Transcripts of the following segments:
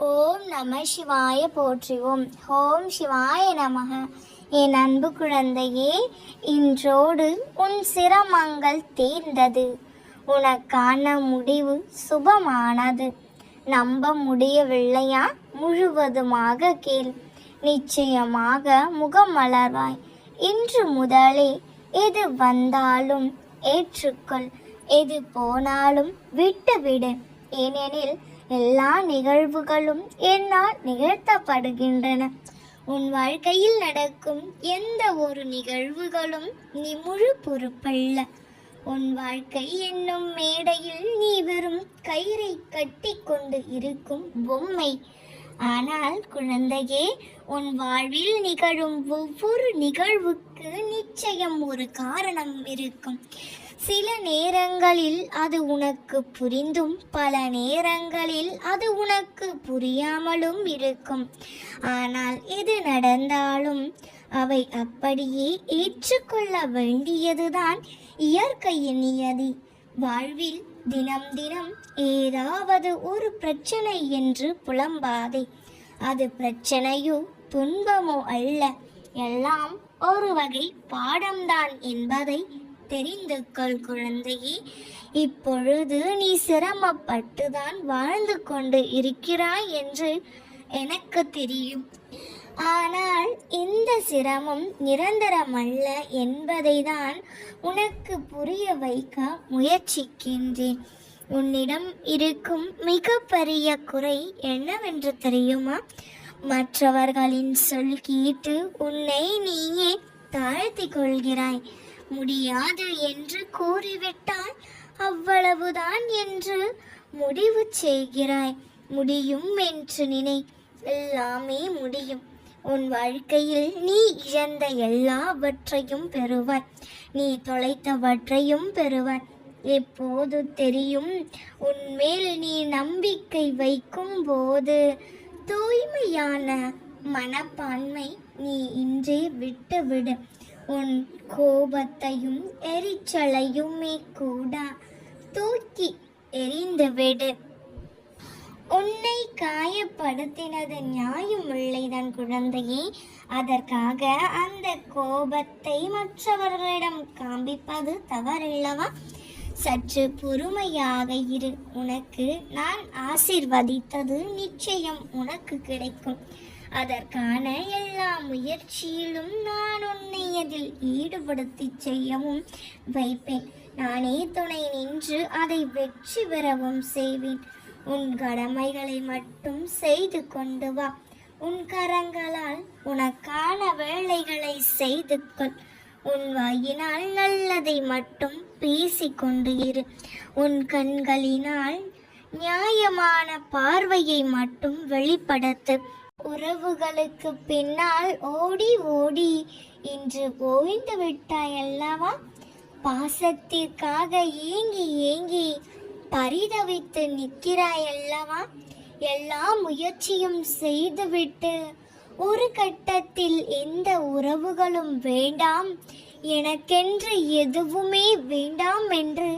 ஓம் நம சிவாய போற்றுவோம். ஓம் சிவாய நமக. என் அன்பு குழந்தையே, இன்றோடு உன் சிரமங்கள் தீர்ந்தது. உனக்கான முடிவு சுபமானது. நம்ப முடியவில்லையா? முழுவதுமாக கேள். நிச்சயமாக முகமலர்வாய். இன்று முதலே எது வந்தாலும் ஏற்றுக்கொள், எது போனாலும் விட்டுவிடு. ஏனெனில் எல்லா நிகழ்வுகளும் என்னால் நிகழ்த்தப்படுகின்றன. உன் வாழ்க்கையில் நடக்கும் எந்த ஒரு நிகழ்வுகளும் நீ முழு பொறுப்பல்ல. உன் வாழ்க்கை என்னும் மேடையில் நீ வெறும் கயிறை கட்டி கொண்டு இருக்கும் பொம்மை. ஆனால் குழந்தையே, உன் வாழ்வில் நிகழும் ஒவ்வொரு நிகழ்வுக்கு நிச்சயம் ஒரு காரணம் இருக்கும். சில நேரங்களில் அது உனக்கு புரிந்தும் பல நேரங்களில் அது உனக்கு புரியாமலும் இருக்கும். ஆனால் எது நடந்தாலும் அவை அப்படியே ஏற்றுக்கொள்ள வேண்டியதுதான் இயற்கையின் நியதி. வாழ்வில் தினம் தினம் ஏதாவது ஒரு பிரச்சனை என்று புலம்பாதே. அது பிரச்சனையோ துன்பமோ அல்ல, எல்லாம் ஒரு வகை பாடம்தான் என்பதை தெரிந்து கொள் குழந்தையே. இப்பொழுது நீ சிரமப்பட்டுதான் வாழ்ந்து கொண்டு இருக்கிறாய் என்று எனக்கு தெரியும். ஆனால் இந்த சிரமம் நிரந்தரமல்ல என்பதை தான் உனக்கு புரிய வைக்க முயற்சிக்கின்றேன். உன்னிடம் இருக்கும் மிகப்பெரிய குறை என்னவென்று தெரியுமா? மற்றவர்களின் சொல் கேட்டு உன்னை நீயே தாழ்த்தி கொள்கிறாய். முடியாது என்று கூறிவிட்டால் அவ்வளவுதான் என்று முடிவு செய்கிறாய். முடியும் என்று நினை, எல்லாமே முடியும். உன் வாழ்க்கையில் நீ இழந்த எல்லாவற்றையும் பெறுவாய், நீ தொலைத்தவற்றையும் பெறுவாய். எப்போது தெரியும்? உன்மேல் நீ நம்பிக்கை வைக்கும் போது. தூய்மையான மனப்பான்மை நீ இன்றே விட்டுவிடு. உன் கோபத்தையும் எரிச்சலையுமே கூட தூக்கி எறிந்துவிடு. உன்னை காயப்படுத்தினது நியாயமில்லைதான் குழந்தையே. அதற்காக அந்த கோபத்தை மற்றவர்களிடம் காண்பிப்பது தவறில்லவா? சற்று பொறுமையாக இரு. உனக்கு நான் ஆசீர்வதித்தது நிச்சயம் உனக்கு கிடைக்கும். அதற்கான எல்லா முயற்சியிலும் நான் உன்னை அதில் ஈடுபடுத்தி செய்யவும் வைப்பேன். நானே துணை நின்று அதை வெற்றி பெறவும் செய்வேன். உன் கடமைகளை மட்டும் செய்து கொண்டு வா. உன் கரங்களால் உனக்கான வேலைகளை செய்து கொள். உன் வாயினால் நல்லதை மட்டும் பேசிக்கொண்டு இரு. உன் கண்களினால் நியாயமான பார்வையை மட்டும் வெளிப்படுத்து. உறவுகளுக்கு பின்னால் ஓடி ஓடி இன்று ஓய்ந்து விட்டாய் அல்லவா? பாசத்திற்காக ஏங்கி ஏங்கி பரிதவித்து நிற்கிறாய் அல்லவா? எல்லா முயற்சியும் செய்துவிட்டு ஒரு கட்டத்தில் எந்த உறவுகளும் வேண்டாம், எனக்கென்று எதுவுமே வேண்டாம் என்று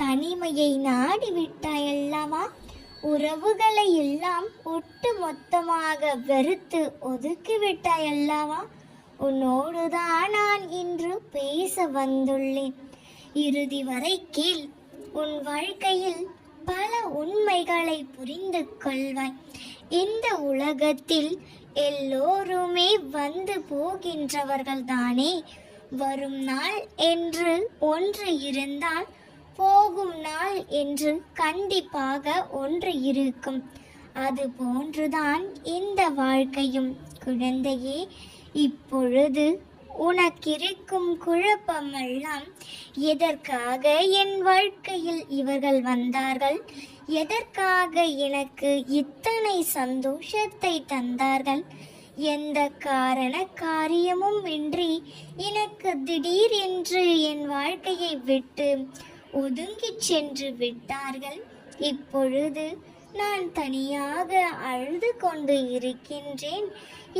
தனிமையை நாடிவிட்டாய் அல்லவா? உறவுகளை எல்லாம் ஒட்டு மொத்தமாக வெறுத்து ஒதுக்கிவிட்டாய் அல்லவா? உன்னோடுதான் நான் இன்று பேச வந்துள்ளேன். இறுதி வரை கேள். உன் வாழ்க்கையில் பல உண்மைகளை புரிந்து கொள்வாய். இந்த உலகத்தில் எல்லோருமே வந்து போகின்றவர்கள் தானே. வரும் நாள் என்று ஒன்று இருந்தால் போகும் நாள் என்று கண்டிப்பாக ஒன்று இருக்கும். அது போன்றுதான் இந்த வாழ்க்கையும் குழந்தையே. இப்பொழுது உனக்கிருக்கும் குழப்பமெல்லாம், எதற்காக என் வாழ்க்கையில் இவர்கள் வந்தார்கள், எதற்காக எனக்கு இத்தனை சந்தோஷத்தை தந்தார்கள், எந்த காரண காரியமும் இன்றி எனக்கு திடீர் என்று என் வாழ்க்கையை விட்டு ஒதுங்கி சென்று விட்டார்கள். இப்பொழுது நான் தனியாக அழுது கொண்டு இருக்கின்றேன்.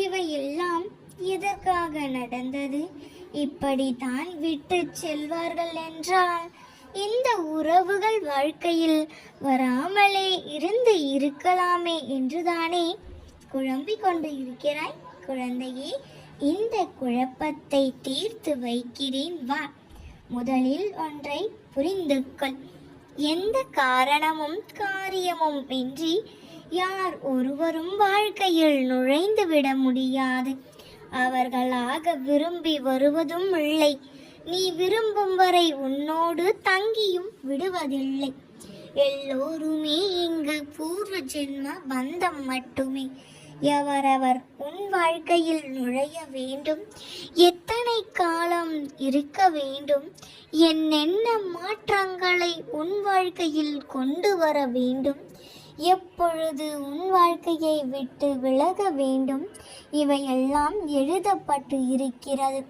இவையெல்லாம் எதற்காக நடந்தது? இப்படித்தான் விட்டு செல்வார்கள் என்றால் இந்த உறவுகள் வாழ்க்கையில் வராமலே இருந்து இருக்கலாமே என்றுதானே குழம்பிக் கொண்டு இருக்கிறாய் குழந்தையே. இந்த குழப்பத்தை தீர்த்து வைக்கிறேன் வா. முதலில் ஒன்றை புரிந்து கொள். எந்த காரணமும் காரியமும் இன்றி யார் ஒருவரும் வாழ்க்கையில் நுழைந்து விட முடியாது. அவர்களாக விரும்பி வருவதும் இல்லை. நீ விரும்பும் வரை உன்னோடு தங்கியும் விடுவதில்லை. எல்லோருமே இங்கு பூர்வ ஜென்ம பந்தம் மட்டுமே. எவரவர் உன் வாழ்க்கையில் நுழைய வேண்டும், எத்தனை காலம் இருக்க வேண்டும், என்னென்ன மாற்றங்களை உன் வாழ்க்கையில் கொண்டு வர வேண்டும், எப்பொழுது உன் வாழ்க்கையை விட்டு விலக வேண்டும், இவையெல்லாம் எழுதப்பட்டு இருக்கிறது.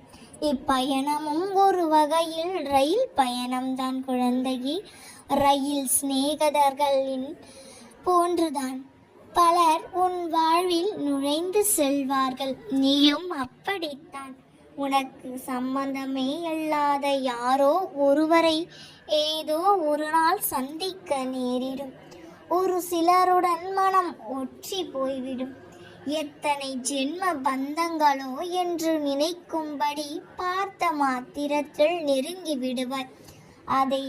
இப்பயணமும் ஒரு வகையில் ரயில் பயணம்தான் குழந்தையே. ரயில் சிநேகிதர்களின் போன்றுதான் பலர் உன் வாழ்வில் நுழைந்து செல்வார்கள். நீயும் அப்படித்தான். உனக்கு சம்பந்தமே இல்லாத யாரோ ஒருவரை ஏதோ ஒரு நாள் சந்திக்க நேரிடும். ஒரு சிலருடன் மனம் ஒற்றி போய்விடும். எத்தனை ஜென்ம பந்தங்களோ என்று நினைக்கும்படி பார்த்த மாத்திரத்தில் நெருங்கி விடுவாய். அதை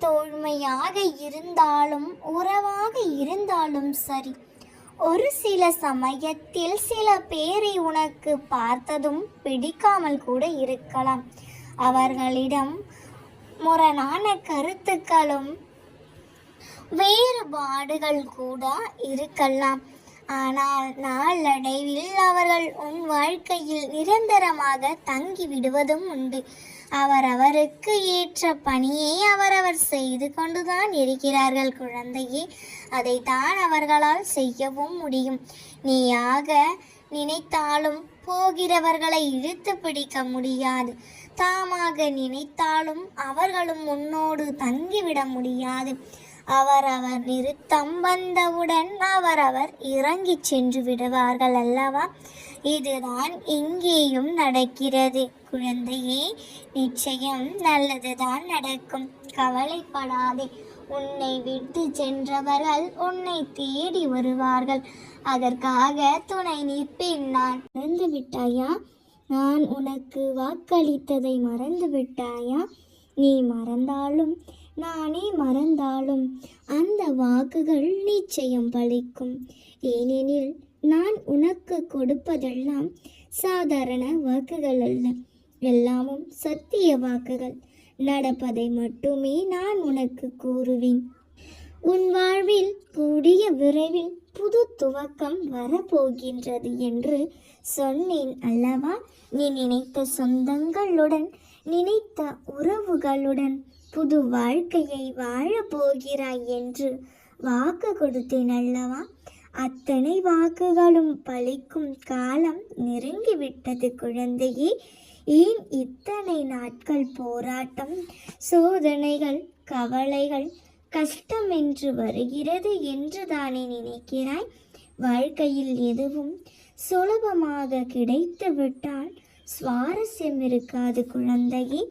தோழ்மையாக இருந்தாலும் உறவாக இருந்தாலும் சரி, ஒரு சில சமயத்தில் சில பேரை உனக்கு பார்த்ததும் பிடிக்காமல் கூட இருக்கலாம். அவர்களிடம் முரணான கருத்துக்களும் வேறுபாடுகள் கூட இருக்கலாம். ஆனால் நாளடைவில் அவர்கள் உன் வாழ்க்கையில் நிரந்தரமாக தங்கி விடுவதும் உண்டு. அவரவருக்கு ஏற்ற பணியை அவரவர் செய்து கொண்டுதான் இருக்கிறார்கள் குழந்தையே. அதைத்தான் அவர்களால் செய்யவும் முடியும். நீயாக நினைத்தாலும் போகிறவர்களை இழுத்து பிடிக்க முடியாது. தாமாக நினைத்தாலும் அவர்களும் உன்னோடு தங்கிவிட முடியாது. அவரவர் நிறுத்தம் வந்தவுடன் அவரவர் இறங்கி சென்று விடுவார்கள் அல்லவா? இதுதான் இங்கேயும் நடக்கிறது குழந்தையே. நிச்சயம் நல்லதுதான் நடக்கும். கவலைப்படாதே. உன்னை விட்டு சென்றவர்கள் உன்னை தேடி வருவார்கள். அதற்காக துணை நிற்பேன் நான். மறந்து விட்டாயா? நான் உனக்கு வாக்களித்ததை மறந்து விட்டாயா? நீ மறந்தாலும் நானே மறந்தாலும் அந்த வாக்குகள் நிச்சயம் பலிக்கும். ஏனெனில் நான் உனக்கு கொடுப்பதெல்லாம் சாதாரண வாக்குகள் அல்ல, எல்லாமும் சத்திய வாக்குகள். நடப்பதை மட்டுமே நான் உனக்கு கூறுவேன். உன் வாழ்வில் கூடிய விரைவில் புது துவக்கம் வரப்போகின்றது என்று சொன்னேன் அல்லவா? நீ நினைத்த சொந்தங்களுடன், நினைத்த உறவுகளுடன் புது வாழ்க்கையை வாழப் போகிறாய் என்று வாக்கு கொடுத்தேன் அல்லவா? அத்தனை வாக்குகளும் பலிக்கும் காலம் நெருங்கிவிட்டது குழந்தையே. ஏன் இத்தனை நாட்கள் போராட்டம், சோதனைகள், கவலைகள், கஷ்டம் என்று வருகிறது என்று தானே நினைக்கிறாய்? வாழ்க்கையில் எதுவும் சுலபமாக கிடைத்து விட்டால் சுவாரஸ்யம் இருக்காது குழந்தையே.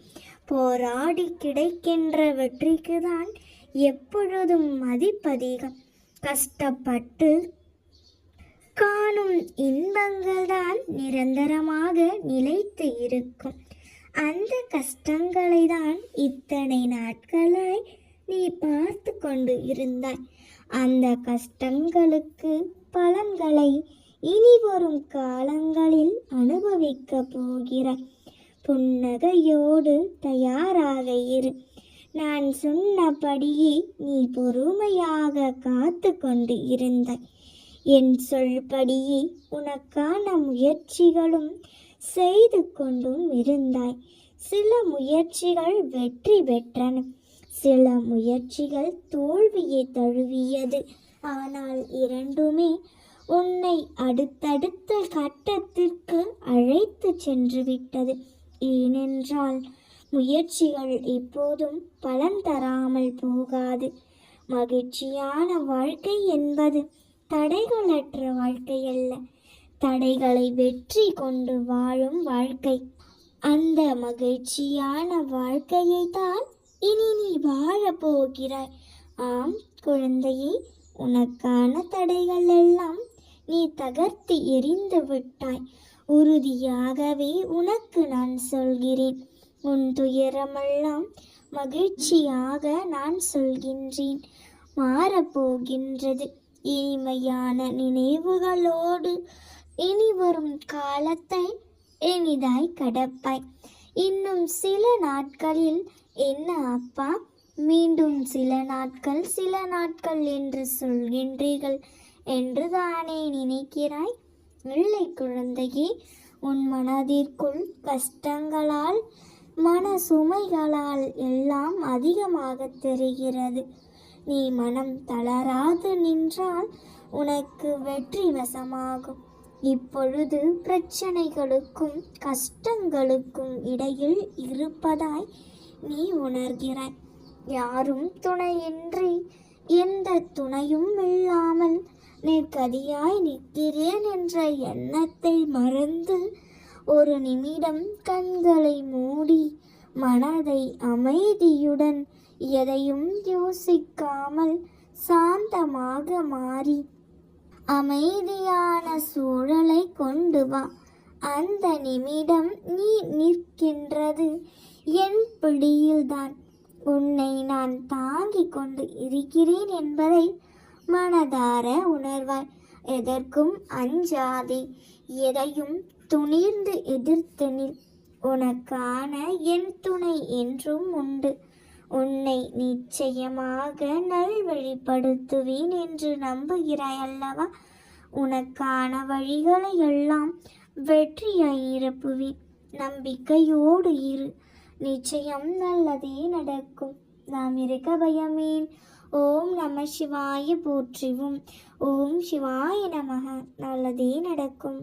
போராடி கிடைக்கின்ற வெற்றிக்கு தான் எப்பொழுதும் மதிப்பதிகம். கஷ்டப்பட்டு காணும் இன்பங்கள் தான் நிரந்தரமாக நிலைத்து இருக்கும். அந்த கஷ்டங்களை தான் இத்தனை நாட்களாய் நீ பார்த்து கொண்டு இருந்தாய். அந்த கஷ்டங்களுக்கு பலன்களை இனி வரும் காலங்களில் அனுபவிக்க போகிறாய். புன்னகையோடு தயாராக இரு. நான் சொன்னபடியே நீ பொறுமையாக காத்து கொண்டு இருந்தாய். என் சொல்படியே உனக்கான முயற்சிகளும் செய்து கொண்டும் இருந்தாய். சில முயற்சிகள் வெற்றி பெற்றன, சில முயற்சிகள் தோல்வியை தழுவியது. ஆனால் இரண்டுமே உன்னை அடுத்தடுத்த கட்டத்திற்கு அழைத்து சென்று விட்டது. ஏனென்றால் முயற்சிகள் எப்போதும் பலன் தராமல் போகாது. மகிழ்ச்சியான வாழ்க்கை என்பது தடைகளற்ற வாழ்க்கை அல்ல, தடைகளை வெற்றி கொண்டு வாழும் வாழ்க்கை. அந்த மகிழ்ச்சியான வாழ்க்கையை தான் இனி நீ வாழப் போகிறாய். ஆம் குழந்தையே, உனக்கான தடைகள் எல்லாம் நீ தகர்த்து எறிந்து விட்டாய். உறுதியாகவே உனக்கு நான் சொல்கிறேன், உன் துயரமெல்லாம் மகிழ்ச்சியாக நான் சொல்கின்றேன். மாறப்போகின்றது. இனிமையான நினைவுகளோடு இனி வரும் காலத்தை இனிதாய் கடப்பாய். இன்னும் சில நாட்களில் என்ன அப்பா, மீண்டும் சில நாட்கள் என்று சொல்கின்றீர்கள் என்று தானே நினைக்கிறாய்? இல்லை குழந்தையே, உன் மனதிற்குள் கஷ்டங்களால் மன சுமைகளால் எல்லாம் அதிகமாக தெரிகிறது. நீ மனம் தளராது நின்றால் உனக்கு வெற்றி வசமாகும். இப்பொழுது பிரச்சனைகளுக்கும் கஷ்டங்களுக்கும் இடையில் இருப்பதாய் நீ உணர்கிறாய். யாரும் துணையின்றி, எந்த துணையும் இல்லாமல் நிற்கதியாய் நிற்கிறேன் என்ற எண்ணத்தை மறந்து ஒரு நிமிடம் கண்களை மூடி மனதை அமைதியுடன் எதையும் யோசிக்காமல் சாந்தமாக மாறி அமைதியான சூழலை கொண்டு வா. அந்த நிமிடம் நீ நிற்கின்றது என் பிடியில்தான். உன்னை நான் தாங்கிக் கொண்டு இருக்கிறேன் என்பதை மனதார உணர்வாய். எதற்கும் அஞ்சாதே, எதையும் துணிந்து எதிர்த்து நில். உனக்கான என் துணை என்றும் உண்டு. உன்னை நிச்சயமாக நல்வழிப்படுத்துவேன் என்று நம்புகிறாய் அல்லவா? உனக்கான வழிகளை எல்லாம் வெற்றியாய் நிரப்புவேன். நம்பிக்கையோடு இரு, நிச்சயம் நல்லதே நடக்கும். நாம் இருக்க பயமேன். ஓம் நம சிவாய போற்றிவும். ஓம் சிவாய நமக. நல்லதே நடக்கும்.